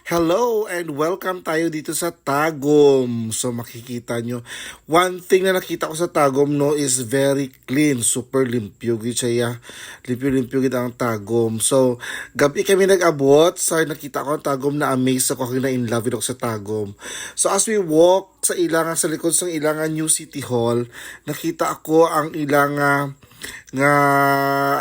Hello and welcome tayo dito sa Tagum. So makikita nyo, one thing na nakita ko sa Tagum no is very clean, super limpyo gid siya. Limpyo-limpyo gid ang Tagum. So gabi kami nag-abot, sa nakita ko ang Tagum na amazed ako, na in love ako sa Tagum. So as we walk sa ilangan sa likod sa ilangan New City Hall, nakita ako ang ilang nga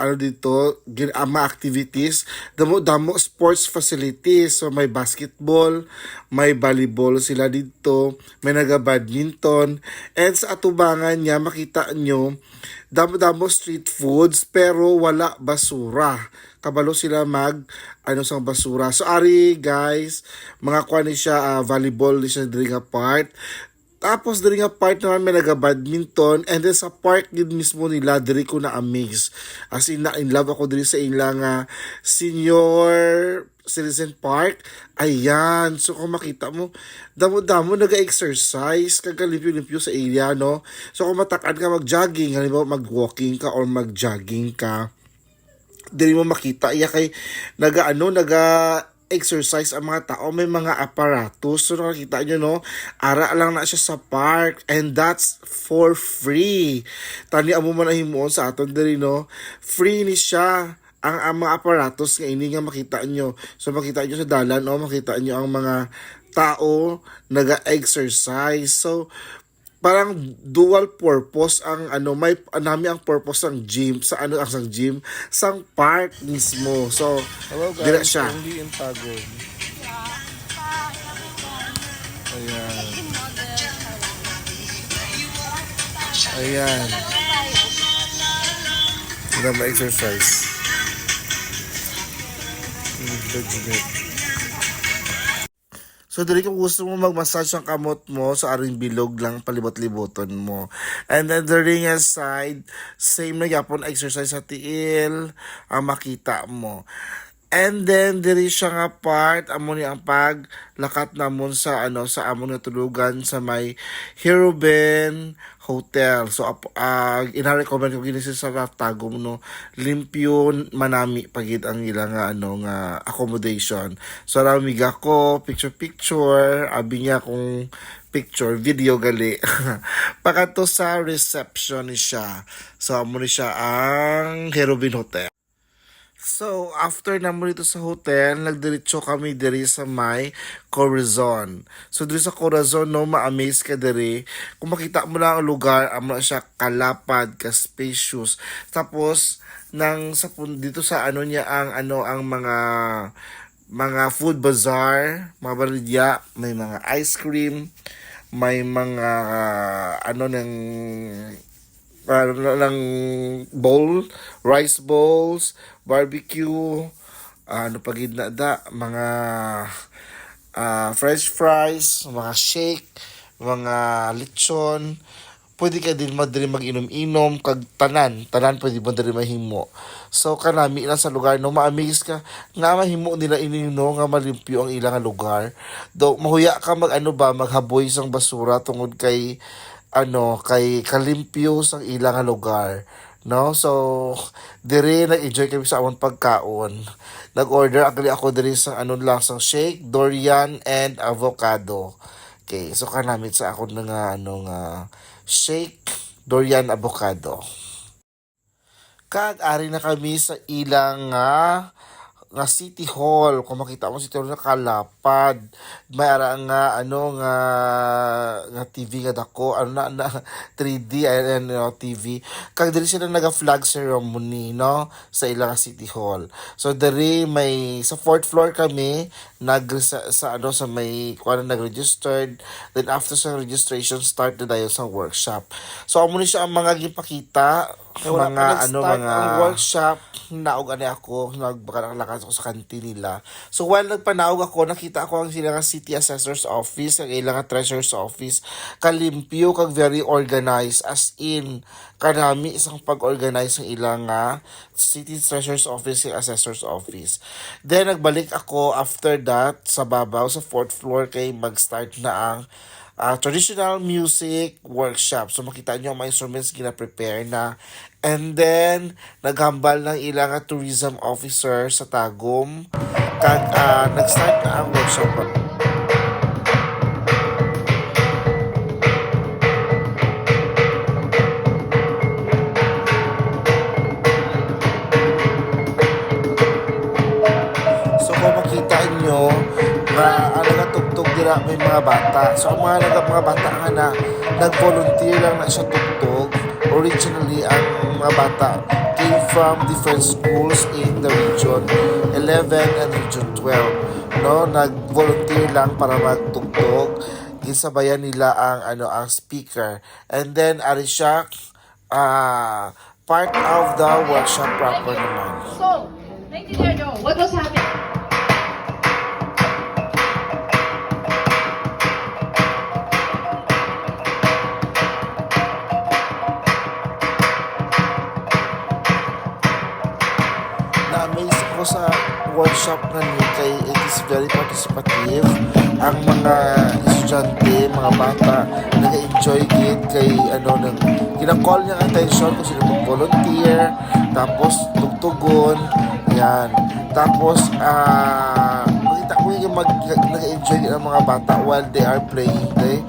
ano dito mga activities, damo sports facilities. So may basketball, may volleyball sila dito, may naga-badminton, and sa atubangan niya makita nyo damo street foods pero wala basura. Kabalo sila mag sang basura. So ari guys, mga kuha ni siya volleyball ni siya diri nga part. Tapos diri nga part naman may naga-badminton, and then sa park gid mismo nila diri ko na amaze. As in na in love ako diri sa ilang senior citizen park. Ayan, so kung makita mo, damo-damo naga-exercise, kagalimpyo-limpyo sa area, no? So kung matakad ka mag-jogging, halimbawa mag-walking ka or mag-jogging ka, diri mo makita iya kay naga exercise ang mga tao, may mga aparatos. So nakikita nyo no, ara lang na siya sa park, and that's for free. Tani amo man himuon sa aton diri no, free ni siya ang mga aparatos nga ini nga makita nyo. So makita nyo sa dalan no, makita nyo ang mga tao naga-exercise. So parang dual purpose ang may nami ang purpose ng gym sa ang gym sang park mismo. So Hello dira guys, siya. only in Tagum. Ayan. Ayan. Hindi ma-exercise. So dili kung gusto mo mag-massage ang kamot mo sa aring bilog lang palibot-liboton mo. And then the ring side, same na yapon exercise sa tiil ang makita mo. And then diri siya nga part amo ni ang paglakat namon sa sa amon nga tulugan sa may Heroben Hotel. So ina-recommend ko gini sa Tagum no, limpyo manami pagid ang ilang nga accommodation. So ramiga ko picture abi niya kung picture video gali. Pagkato sa reception ni siya. So amo ni siya ang Heroben Hotel. So, after naman dito sa hotel, nagdiretso kami diri sa may Corazon. So, diri sa Corazon, no, ma-amaze ka diri. Kung makita mo lang ang lugar, amo na siya kalapad, ka-spacious. Tapos, dito sa niya, ang mga food bazaar, mga baligya, may mga ice cream, may mga, ng bowl, rice bowls, barbecue, pagid na mga french fries, mga shake, mga lechon. Pwede ka din madiri mag-inom-inom, kag tanan pwede mo diri mahimo. So kanami lang sa lugar no, ma-amaze ka nga mahimo nila ini no, nga malimpyo ang ilang lugar. Do mahuya ka maghaboy sang basura tungod kay kalimpyo sang ilang lugar, no? So dire nag-enjoy kami sa amon pagkaon. Nag-order ako diri sa lang sang shake, durian and avocado. Okay, so kanamit sa ako nga shake, durian, avocado. Kag ari na kami sa ilang nga City Hall. Kung makita mo City Hall na kalapad, may ara nga nga TV nga dako, 3D TV. Kag diri sila naga flag ceremony no sa ilang City Hall. So diri may sa fourth floor kami sa may nag-registered. Then after sa registration, start na dayon sa workshop. So amo ni siya ang mga gipakita mga ang workshop. Naog ako nagbaka ako sa kantin nila. So while nagpanaog ako, nakita ko ang sila nga city assessor's office, ang ilang treasurer's office, kalimpyo kag very organized, as in kanami isang pag-organize ng ilang city treasurer's office and assessor's office. Then nagbalik ako after that sa babaw sa fourth floor kay mag-start na ang traditional music workshop. So makita nyo ang mga instruments gina-prepare na. And then, naghambal ng ilang tourism officer sa Tagum. Nag-start na ang workshop. So kung makita nyo, nagatugtog nila may mga bata. So ang mga bata nga na nag-volunteer lang na siya tugtog. Originally, ang mga bata came from different schools in the region 11 and region 12. No, nag-volunteer lang para magtugtog. Gisabayan nila ang speaker. And then ari siya part of the workshop proper naman. So, naintindihan nyo, what was happening? Na-amaze ako sa workshop na niyo kay it is very participative. Ang mga estudyante, mga bata, nag-enjoy it kay kinakall niya ang attention kung sino mag-volunteer, tapos tugtugon, yan. Tapos, makita ko yung nag-enjoy ang mga bata while they are playing the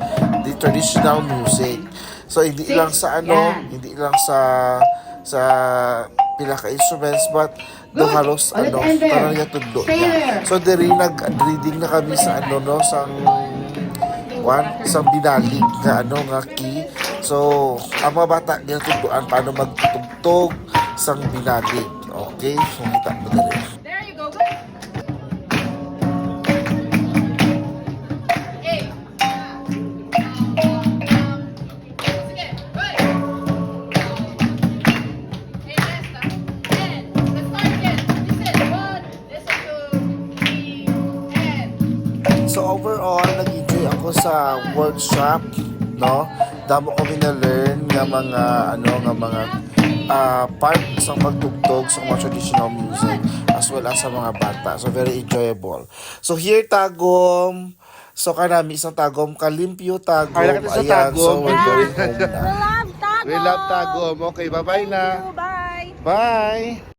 traditional music. So, hindi lang sa hindi lang sa pila ka instruments, but do halos parang niya tudlo niya. So diri nag-reading na kami sa sa binalig nga key. So ang mga bata ginatudloan paano magtugtog sang binalig. Okay, so kita mo diri. There you go, good. Hey. Sige, good. Hey, Nesta. And, let's start again. Listen, 1, listen, 2, 3, and. So overall, nag-enjoy ako sa workshop, no? Damo kami na learn nga mga part sa pagtugtog sa mga traditional music as well as sa mga bata. So very enjoyable. So here Tagum. So kanami isang Tagum, Kalimpyo Tagum. Ay, nakita sa Ayan, Tagum. so we're going home na. Love Tagum! We love Tagum. Okay, bye-bye na. Bye! Bye!